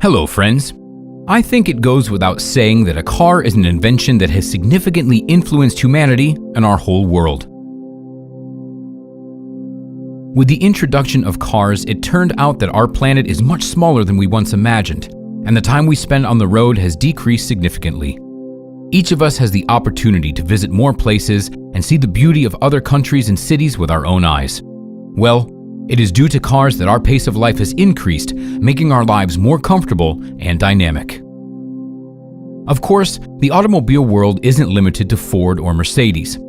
Hello, friends. I think it goes without saying that a car is an invention that has significantly influenced humanity and our whole world. With the introduction of cars, it turned out that our planet is much smaller than we once imagined, and the time we spend on the road has decreased significantly. Each of us has the opportunity to visit more places and see the beauty of other countries and cities with our own eyes. Well, it is due to cars that our pace of life has increased, making our lives more comfortable and dynamic. Of course, the automobile world isn't limited to Ford or Mercedes.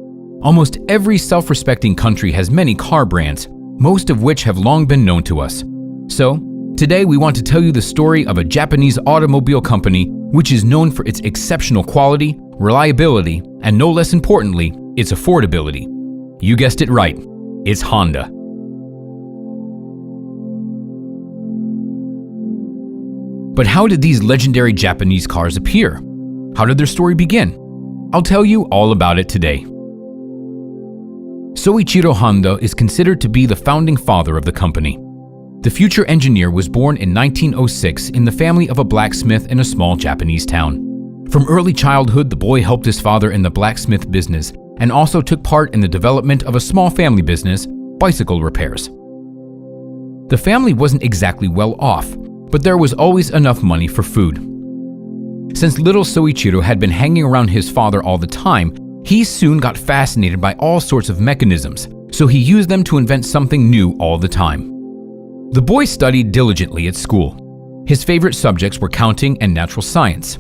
Almost every self-respecting country has many car brands, most of which have long been known to us. So, today we want to tell you the story of a Japanese automobile company which is known for its exceptional quality, reliability, and no less importantly, its affordability. You guessed it right, it's Honda. But how did these legendary Japanese cars appear? How did their story begin? I'll tell you all about it today. Soichiro Honda is considered to be the founding father of the company. The future engineer was born in 1906 in the family of a blacksmith in a small Japanese town. From early childhood, the boy helped his father in the blacksmith business and also took part in the development of a small family business, bicycle repairs. The family wasn't exactly well off, but there was always enough money for food. Since little Soichiro had been hanging around his father all the time, he soon got fascinated by all sorts of mechanisms, so he used them to invent something new all the time. The boy studied diligently at school. His favorite subjects were counting and natural science.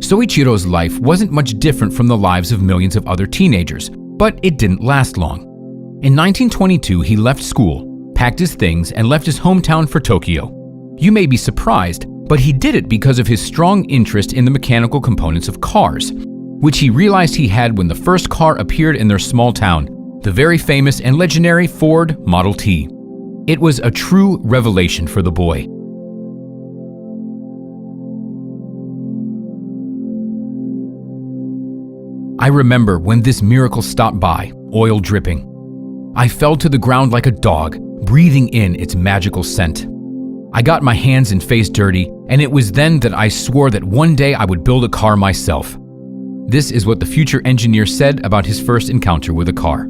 Soichiro's life wasn't much different from the lives of millions of other teenagers, but it didn't last long. In 1922, he left school, packed his things, and left his hometown for Tokyo. You may be surprised, but he did it because of his strong interest in the mechanical components of cars, which he realized he had when the first car appeared in their small town, the very famous and legendary Ford Model T. It was a true revelation for the boy. I remember when this miracle stopped by, oil dripping. I fell to the ground like a dog, breathing in its magical scent. I got my hands and face dirty, and it was then that I swore that one day I would build a car myself. This is what the future engineer said about his first encounter with a car.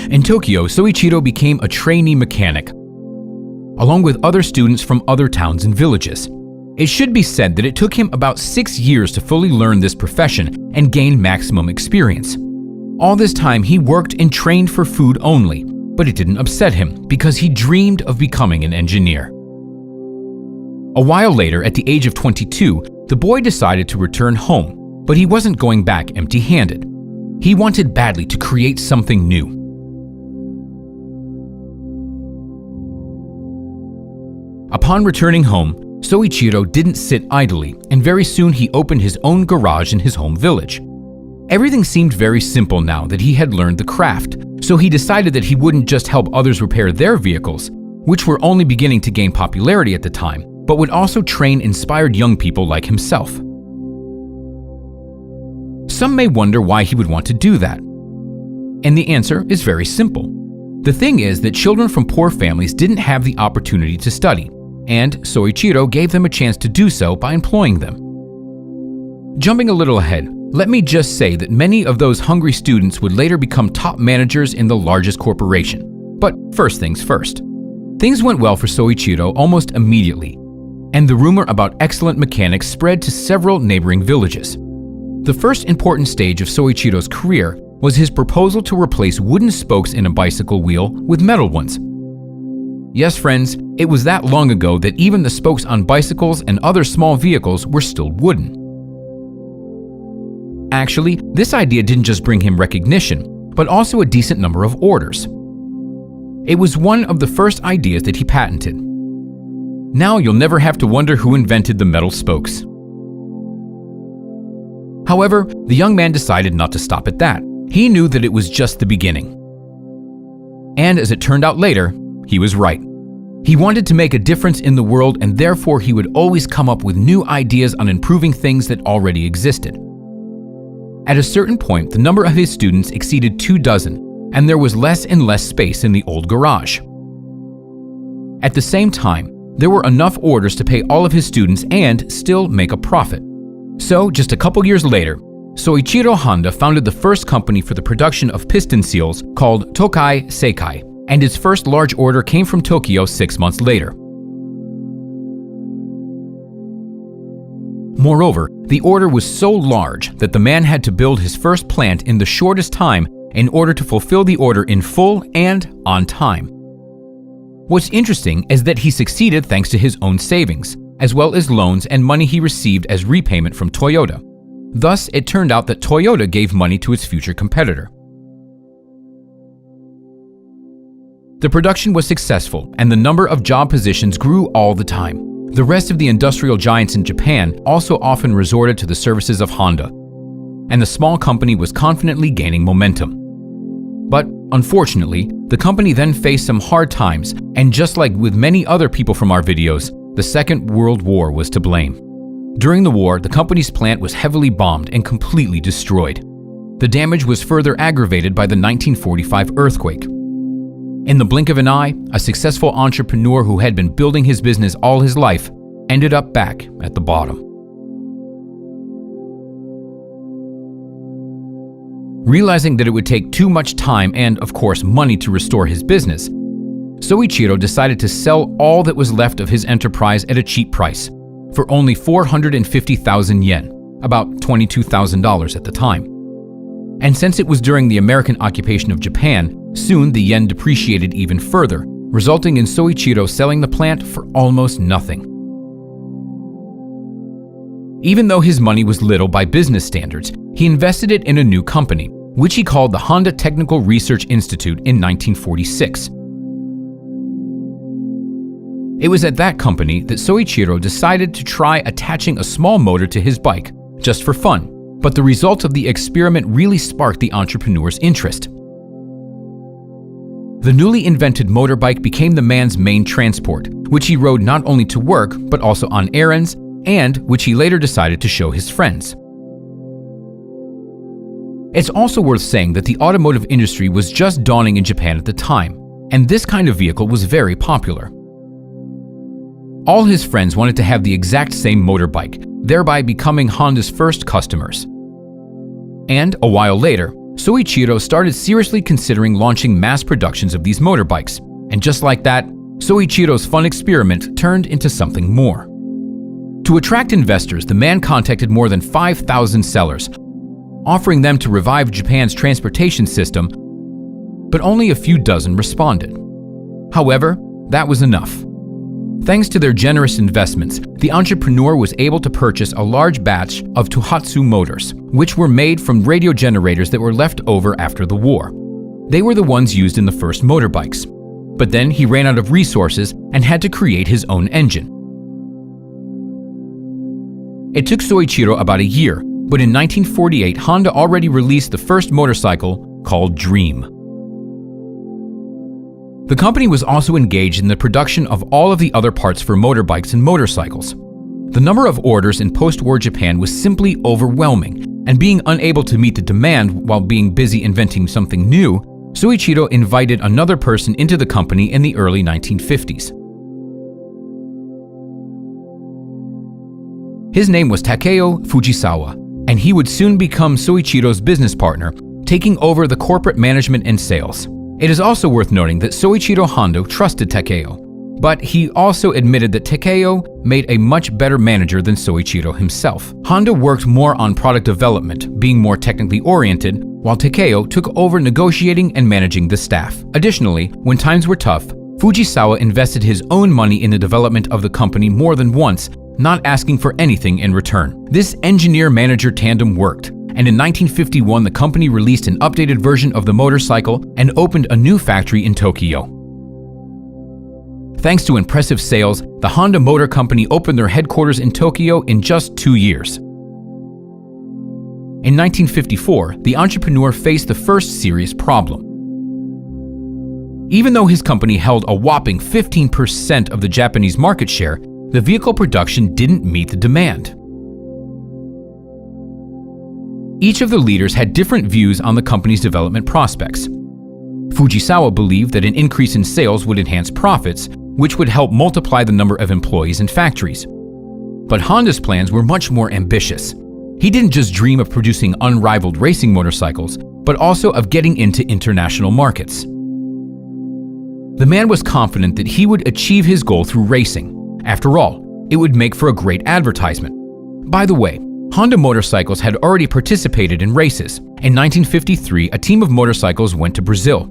In Tokyo, Soichiro became a trainee mechanic, along with other students from other towns and villages. It should be said that it took him about 6 years to fully learn this profession and gain maximum experience. All this time, he worked and trained for food only, but it didn't upset him because he dreamed of becoming an engineer. A while later, at the age of 22, the boy decided to return home, but he wasn't going back empty-handed. He wanted badly to create something new. Upon returning home, Soichiro didn't sit idly, and very soon he opened his own garage in his home village. Everything seemed very simple now that he had learned the craft, so he decided that he wouldn't just help others repair their vehicles, which were only beginning to gain popularity at the time, but would also train inspired young people like himself. Some may wonder why he would want to do that. And the answer is very simple. The thing is that children from poor families didn't have the opportunity to study, and Soichiro gave them a chance to do so by employing them. Jumping a little ahead, let me just say that many of those hungry students would later become top managers in the largest corporation. But first things first. Things went well for Soichiro almost immediately, and the rumor about excellent mechanics spread to several neighboring villages. The first important stage of Soichiro's career was his proposal to replace wooden spokes in a bicycle wheel with metal ones. Yes, friends, it was that long ago that even the spokes on bicycles and other small vehicles were still wooden. Actually, this idea didn't just bring him recognition, but also a decent number of orders. It was one of the first ideas that he patented. Now you'll never have to wonder who invented the metal spokes. However, the young man decided not to stop at that. He knew that it was just the beginning. And as it turned out later, he was right. He wanted to make a difference in the world, and therefore he would always come up with new ideas on improving things that already existed. At a certain point, the number of his students exceeded 24, and there was less and less space in the old garage. At the same time, There were enough orders to pay all of his students and still make a profit. So, just a couple years later, Soichiro Honda founded the first company for the production of piston seals called Tokai Seikai, and its first large order came from Tokyo 6 months later. Moreover, the order was so large that the man had to build his first plant in the shortest time in order to fulfill the order in full and on time. What's interesting is that he succeeded thanks to his own savings, as well as loans and money he received as repayment from Toyota. Thus, it turned out that Toyota gave money to its future competitor. The production was successful, and the number of job positions grew all the time. The rest of the industrial giants in Japan also often resorted to the services of Honda, and the small company was confidently gaining momentum. But unfortunately, the company then faced some hard times, and just like with many other people from our videos, the Second World War was to blame. During the war, the company's plant was heavily bombed and completely destroyed. The damage was further aggravated by the 1945 earthquake. In the blink of an eye, a successful entrepreneur who had been building his business all his life ended up back at the bottom. Realizing that it would take too much time and, of course, money to restore his business, Soichiro decided to sell all that was left of his enterprise at a cheap price, for only 450,000 yen, about $22,000 at the time. And since it was during the American occupation of Japan, soon the yen depreciated even further, resulting in Soichiro selling the plant for almost nothing. Even though his money was little by business standards, he invested it in a new company, which he called the Honda Technical Research Institute in 1946. It was at that company that Soichiro decided to try attaching a small motor to his bike, just for fun, but the results of the experiment really sparked the entrepreneur's interest. The newly invented motorbike became the man's main transport, which he rode not only to work, but also on errands, and which he later decided to show his friends. It's also worth saying that the automotive industry was just dawning in Japan at the time, and this kind of vehicle was very popular. All his friends wanted to have the exact same motorbike, thereby becoming Honda's first customers. And a while later, Soichiro started seriously considering launching mass productions of these motorbikes, and just like that, Soichiro's fun experiment turned into something more. To attract investors, the man contacted more than 5,000 sellers, offering them to revive Japan's transportation system, but only a few dozen responded. However, that was enough. Thanks to their generous investments, the entrepreneur was able to purchase a large batch of Tohatsu motors, which were made from radio generators that were left over after the war. They were the ones used in the first motorbikes. But then he ran out of resources and had to create his own engine. It took Soichiro about a year, but in 1948, Honda already released the first motorcycle called Dream. The company was also engaged in the production of all of the other parts for motorbikes and motorcycles. The number of orders in post-war Japan was simply overwhelming, and being unable to meet the demand while being busy inventing something new, Soichiro invited another person into the company in the early 1950s. His name was Takeo Fujisawa, and he would soon become Soichiro's business partner, taking over the corporate management and sales. It is also worth noting that Soichiro Honda trusted Takeo, but he also admitted that Takeo made a much better manager than Soichiro himself. Honda worked more on product development, being more technically oriented, while Takeo took over negotiating and managing the staff. Additionally, when times were tough, Fujisawa invested his own money in the development of the company more than once, not asking for anything in return. This engineer-manager tandem worked, and in 1951 the company released an updated version of the motorcycle and opened a new factory in Tokyo. Thanks to impressive sales, the Honda Motor Company opened their headquarters in Tokyo in just 2 years. In 1954, the entrepreneur faced the first serious problem. Even though his company held a whopping 15% of the Japanese market share, the vehicle production didn't meet the demand. Each of the leaders had different views on the company's development prospects. Fujisawa believed that an increase in sales would enhance profits, which would help multiply the number of employees in factories. But Honda's plans were much more ambitious. He didn't just dream of producing unrivaled racing motorcycles, but also of getting into international markets. The man was confident that he would achieve his goal through racing. After all, it would make for a great advertisement. By the way, Honda motorcycles had already participated in races. In 1953, a team of motorcycles went to Brazil.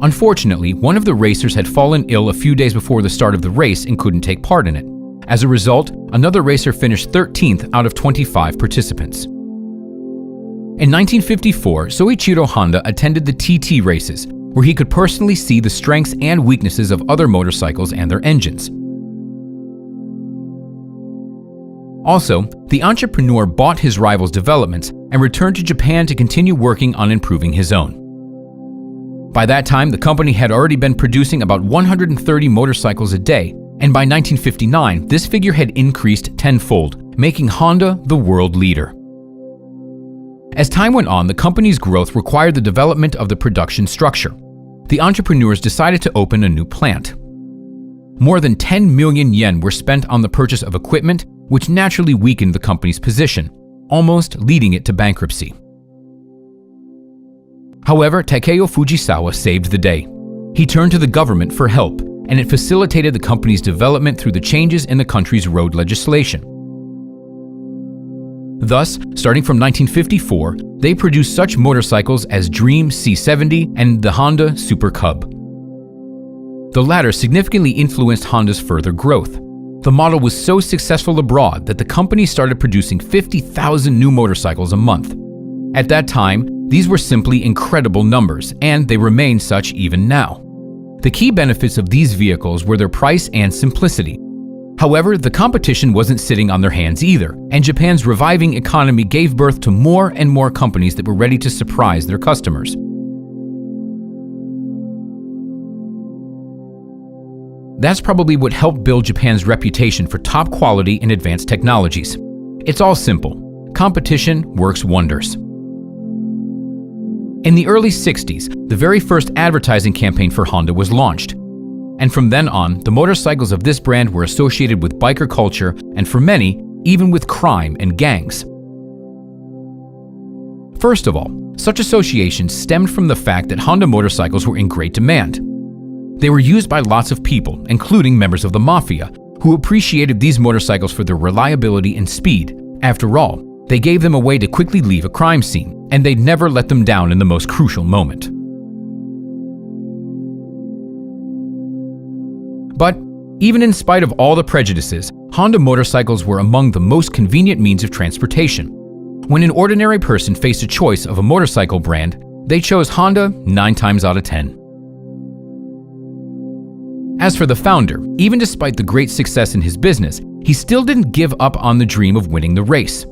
Unfortunately, one of the racers had fallen ill a few days before the start of the race and couldn't take part in it. As a result, another racer finished 13th out of 25 participants. In 1954, Soichiro Honda attended the TT races, where he could personally see the strengths and weaknesses of other motorcycles and their engines. Also, the entrepreneur bought his rival's developments and returned to Japan to continue working on improving his own. By that time, the company had already been producing about 130 motorcycles a day, and by 1959, this figure had increased tenfold, making Honda the world leader. As time went on, the company's growth required the development of the production structure. The entrepreneurs decided to open a new plant. More than 10 million yen were spent on the purchase of equipment, which naturally weakened the company's position, almost leading it to bankruptcy. However, Takeo Fujisawa saved the day. He turned to the government for help, and it facilitated the company's development through the changes in the country's road legislation. Thus, starting from 1954, they produced such motorcycles as Dream C70 and the Honda Super Cub. The latter significantly influenced Honda's further growth. The model was so successful abroad that the company started producing 50,000 new motorcycles a month. At that time, these were simply incredible numbers, and they remain such even now. The key benefits of these vehicles were their price and simplicity. However, the competition wasn't sitting on their hands either, and Japan's reviving economy gave birth to more and more companies that were ready to surprise their customers. That's probably what helped build Japan's reputation for top quality and advanced technologies. It's all simple. Competition works wonders. In the early 60s, the very first advertising campaign for Honda was launched. And from then on, the motorcycles of this brand were associated with biker culture and, for many, even with crime and gangs. First of all, such associations stemmed from the fact that Honda motorcycles were in great demand. They were used by lots of people, including members of the mafia, who appreciated these motorcycles for their reliability and speed. After all, they gave them a way to quickly leave a crime scene, and they'd never let them down in the most crucial moment. But even in spite of all the prejudices, Honda motorcycles were among the most convenient means of transportation. When an ordinary person faced a choice of a motorcycle brand, they chose Honda 9 times out of 10. As for the founder, even despite the great success in his business, he still didn't give up on the dream of winning the race.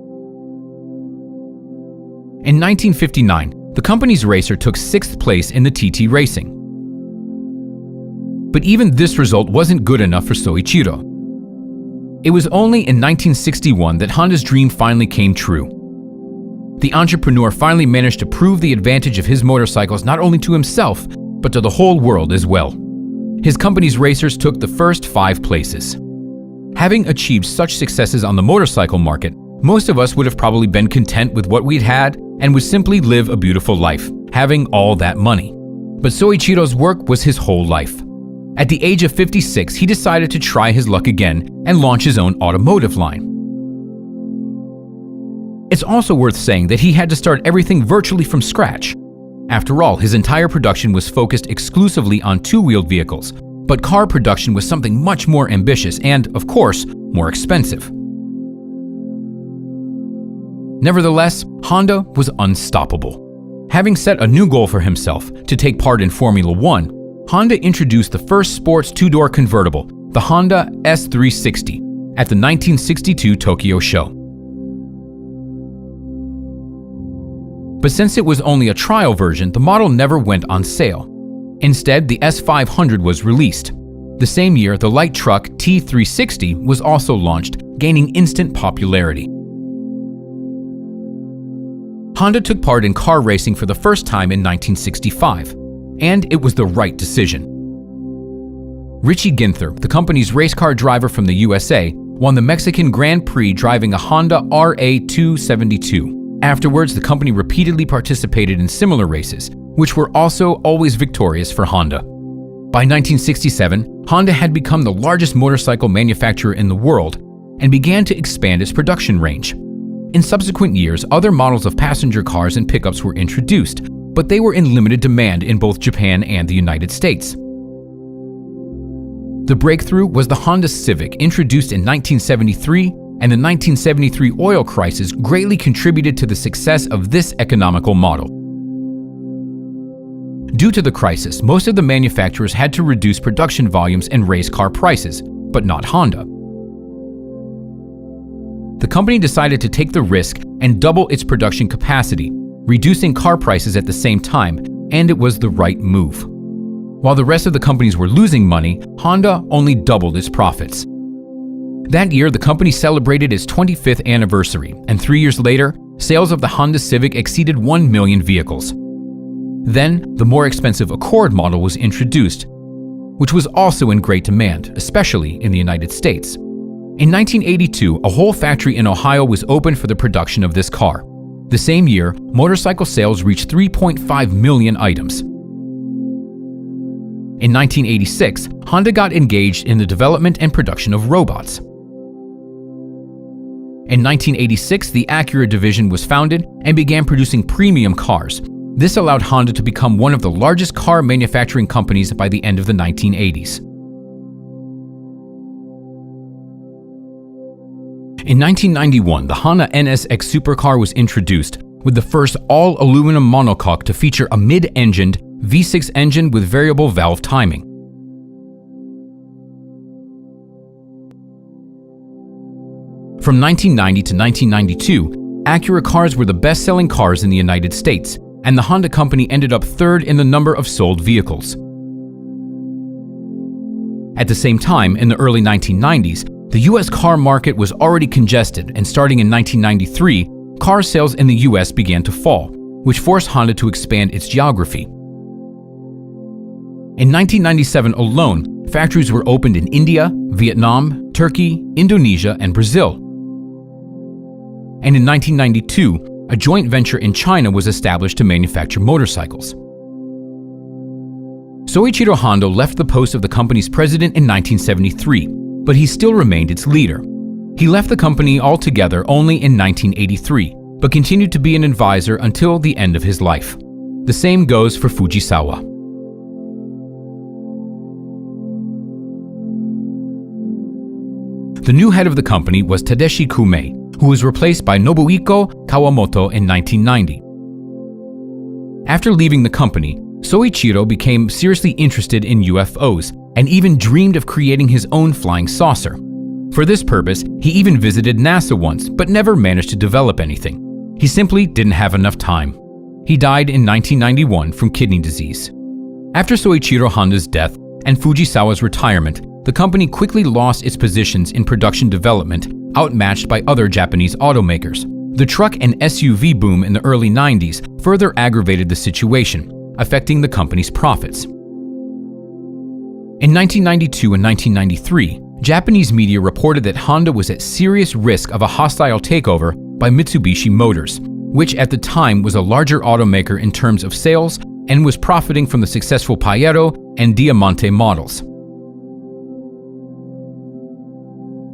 In 1959, the company's racer took 6th place in the TT racing. But even this result wasn't good enough for Soichiro. It was only in 1961 that Honda's dream finally came true. The entrepreneur finally managed to prove the advantage of his motorcycles not only to himself, but to the whole world as well. His company's racers took the first 5 places. Having achieved such successes on the motorcycle market, most of us would have probably been content with what we'd had and would simply live a beautiful life, having all that money. But Soichiro's work was his whole life. At the age of 56, he decided to try his luck again and launch his own automotive line. It's also worth saying that he had to start everything virtually from scratch. After all, his entire production was focused exclusively on 2-wheeled vehicles, but car production was something much more ambitious and, of course, more expensive. Nevertheless, Honda was unstoppable. Having set a new goal for himself to take part in Formula One, Honda introduced the first sports 2-door convertible, the Honda S360, at the 1962 Tokyo show. But since it was only a trial version, the model never went on sale. Instead, the S500 was released. The same year, the light truck T360 was also launched, gaining instant popularity. Honda took part in car racing for the first time in 1965, and it was the right decision. Richie Ginther, the company's race car driver from the USA, won the Mexican Grand Prix driving a Honda RA272. Afterwards, the company repeatedly participated in similar races, which were also always victorious for Honda. By 1967, Honda had become the largest motorcycle manufacturer in the world and began to expand its production range. In subsequent years, other models of passenger cars and pickups were introduced, but they were in limited demand in both Japan and the United States. The breakthrough was the Honda Civic, introduced in 1973, and the 1973 oil crisis greatly contributed to the success of this economical model. Due to the crisis, most of the manufacturers had to reduce production volumes and raise car prices, but not Honda. The company decided to take the risk and double its production capacity, reducing car prices at the same time, and it was the right move. While the rest of the companies were losing money, Honda only doubled its profits. That year, the company celebrated its 25th anniversary, and 3 years later, sales of the Honda Civic exceeded 1 million vehicles. Then, the more expensive Accord model was introduced, which was also in great demand, especially in the United States. In 1982, a whole factory in Ohio was opened for the production of this car. The same year, motorcycle sales reached 3.5 million items. In 1986, Honda got engaged in the development and production of robots. In 1986, the Acura division was founded and began producing premium cars. This allowed Honda to become one of the largest car manufacturing companies by the end of the 1980s. In 1991, the Honda NSX supercar was introduced, with the first all-aluminum monocoque to feature a mid-engined V6 engine with variable valve timing. From 1990 to 1992, Acura cars were the best-selling cars in the United States, and the Honda company ended up third in the number of sold vehicles. At the same time, in the early 1990s, the US car market was already congested, and starting in 1993, car sales in the US began to fall, which forced Honda to expand its geography. In 1997 alone, factories were opened in India, Vietnam, Turkey, Indonesia, and Brazil. And in 1992, a joint venture in China was established to manufacture motorcycles. Soichiro Honda left the post of the company's president in 1973, but he still remained its leader. He left the company altogether only in 1983, but continued to be an advisor until the end of his life. The same goes for Fujisawa. The new head of the company was Tadashi Kume, who was replaced by Nobuhiko Kawamoto in 1990. After leaving the company, Soichiro became seriously interested in UFOs and even dreamed of creating his own flying saucer. For this purpose, he even visited NASA once, but never managed to develop anything. He simply didn't have enough time. He died in 1991 from kidney disease. After Soichiro Honda's death and Fujisawa's retirement, the company quickly lost its positions in production development, outmatched by other Japanese automakers. The truck and SUV boom in the early 90s further aggravated the situation, affecting the company's profits. In 1992 and 1993, Japanese media reported that Honda was at serious risk of a hostile takeover by Mitsubishi Motors, which at the time was a larger automaker in terms of sales and was profiting from the successful Pajero and Diamante models.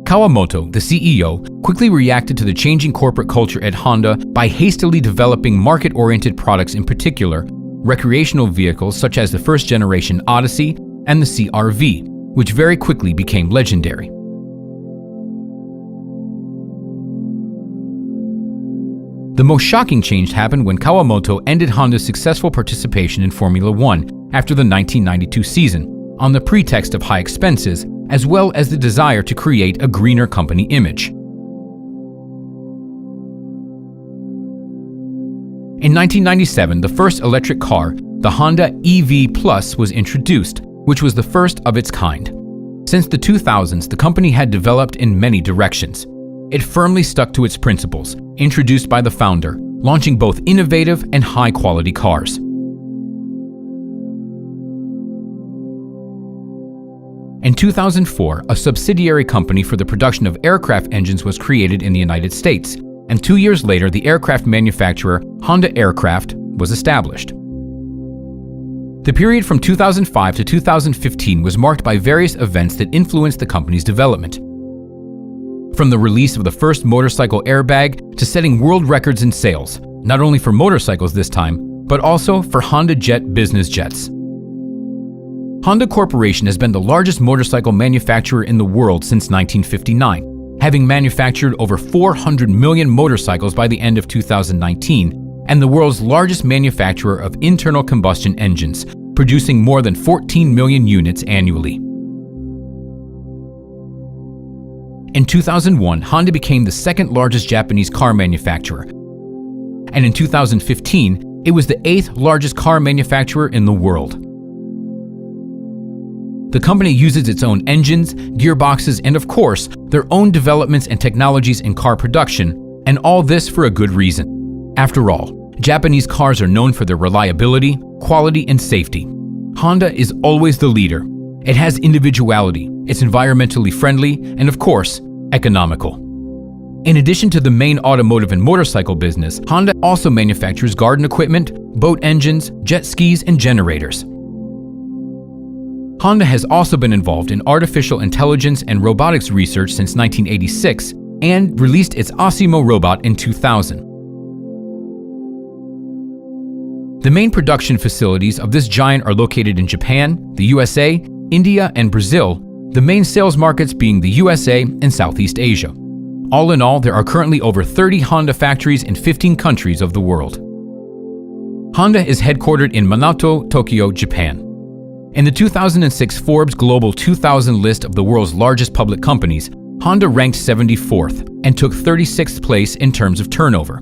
Kawamoto, the CEO, quickly reacted to the changing corporate culture at Honda by hastily developing market-oriented products, in particular, recreational vehicles such as the first-generation Odyssey and the CR-V, which very quickly became legendary. The most shocking change happened when Kawamoto ended Honda's successful participation in Formula One after the 1992 season, on the pretext of high expenses, as well as the desire to create a greener company image. In 1997, the first electric car, the Honda EV Plus, was introduced, which was the first of its kind. Since the 2000s, the company had developed in many directions. It firmly stuck to its principles, introduced by the founder, launching both innovative and high-quality cars. In 2004, a subsidiary company for the production of aircraft engines was created in the United States, and 2 years later, the aircraft manufacturer Honda Aircraft was established. The period from 2005 to 2015 was marked by various events that influenced the company's development. From the release of the first motorcycle airbag to setting world records in sales, not only for motorcycles this time, but also for Honda Jet business jets. Honda Corporation has been the largest motorcycle manufacturer in the world since 1959, having manufactured over 400 million motorcycles by the end of 2019, and the world's largest manufacturer of internal combustion engines, producing more than 14 million units annually. In 2001, Honda became the second largest Japanese car manufacturer, and in 2015, it was the 8th largest car manufacturer in the world. The company uses its own engines, gearboxes, and of course, their own developments and technologies in car production, and all this for a good reason. After all, Japanese cars are known for their reliability, quality, and safety. Honda is always the leader. It has individuality, it's environmentally friendly, and of course, economical. In addition to the main automotive and motorcycle business, Honda also manufactures garden equipment, boat engines, jet skis, and generators. Honda has also been involved in artificial intelligence and robotics research since 1986 and released its Asimo robot in 2000. The main production facilities of this giant are located in Japan, the USA, India, and Brazil, the main sales markets being the USA and Southeast Asia. All in all, there are currently over 30 Honda factories in 15 countries of the world. Honda is headquartered in Minato, Tokyo, Japan. In the 2006 Forbes Global 2000 list of the world's largest public companies, Honda ranked 74th and took 36th place in terms of turnover.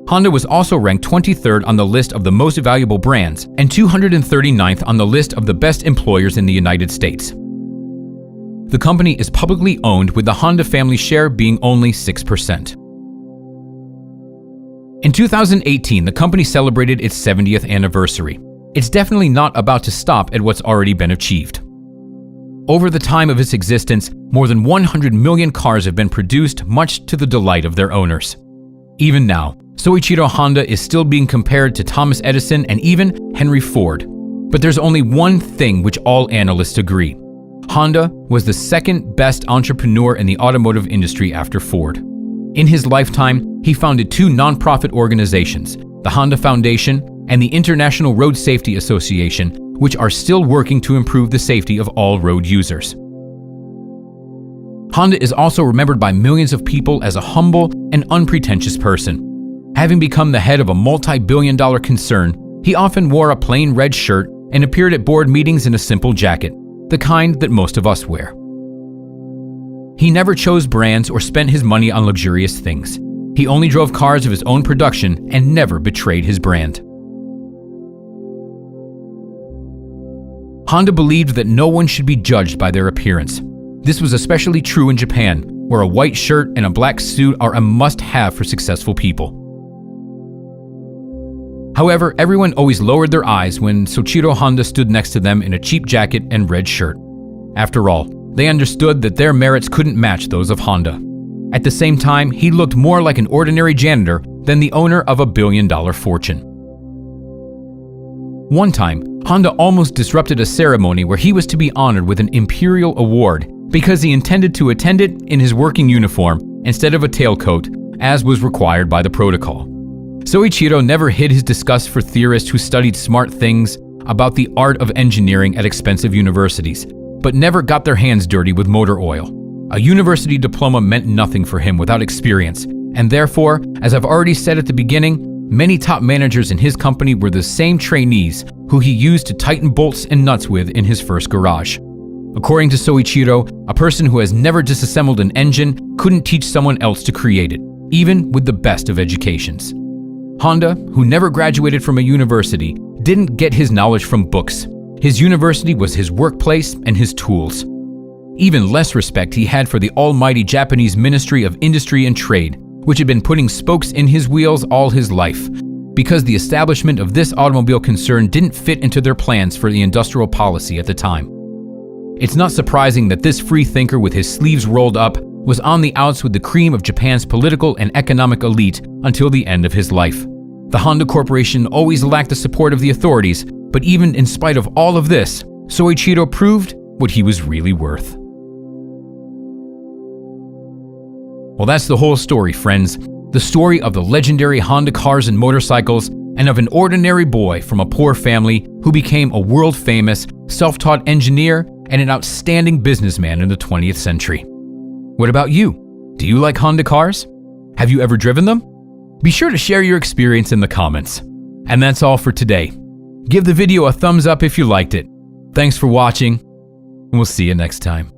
Honda was also ranked 23rd on the list of the most valuable brands and 239th on the list of the best employers in the United States. The company is publicly owned, with the Honda family share being only 6%. In 2018, the company celebrated its 70th anniversary. It's definitely not about to stop at what's already been achieved. Over the time of its existence, more than 100 million cars have been produced, much to the delight of their owners. Even now, Soichiro Honda is still being compared to Thomas Edison and even Henry Ford. But there's only one thing which all analysts agree. Honda was the second best entrepreneur in the automotive industry after Ford. In his lifetime, he founded 2 nonprofit organizations, the Honda Foundation and the International Road Safety Association, which are still working to improve the safety of all road users. Honda is also remembered by millions of people as a humble and unpretentious person. Having become the head of a multi-billion-dollar concern, he often wore a plain red shirt and appeared at board meetings in a simple jacket, the kind that most of us wear. He never chose brands or spent his money on luxurious things. He only drove cars of his own production and never betrayed his brand. Honda believed that no one should be judged by their appearance. This was especially true in Japan, where a white shirt and a black suit are a must-have for successful people. However, everyone always lowered their eyes when Soichiro Honda stood next to them in a cheap jacket and red shirt. After all, they understood that their merits couldn't match those of Honda. At the same time, he looked more like an ordinary janitor than the owner of a billion-dollar fortune. One time, Honda almost disrupted a ceremony where he was to be honored with an imperial award because he intended to attend it in his working uniform instead of a tailcoat, as was required by the protocol. Soichiro never hid his disgust for theorists who studied smart things about the art of engineering at expensive universities, but never got their hands dirty with motor oil. A university diploma meant nothing for him without experience, and therefore, as I've already said at the beginning, many top managers in his company were the same trainees who he used to tighten bolts and nuts with in his first garage. According to Soichiro, a person who has never disassembled an engine couldn't teach someone else to create it, even with the best of educations. Honda, who never graduated from a university, didn't get his knowledge from books. His university was his workplace and his tools. Even less respect he had for the almighty Japanese Ministry of Industry and Trade, which had been putting spokes in his wheels all his life, because the establishment of this automobile concern didn't fit into their plans for the industrial policy at the time. It's not surprising that this free thinker with his sleeves rolled up was on the outs with the cream of Japan's political and economic elite until the end of his life. The Honda Corporation always lacked the support of the authorities, but even in spite of all of this, Soichiro proved what he was really worth. Well, that's the whole story, friends. The story of the legendary Honda cars and motorcycles, and of an ordinary boy from a poor family who became a world-famous, self-taught engineer and an outstanding businessman in the 20th century. What about you? Do you like Honda cars? Have you ever driven them? Be sure to share your experience in the comments. And that's all for today. Give the video a thumbs up if you liked it. Thanks for watching, and we'll see you next time.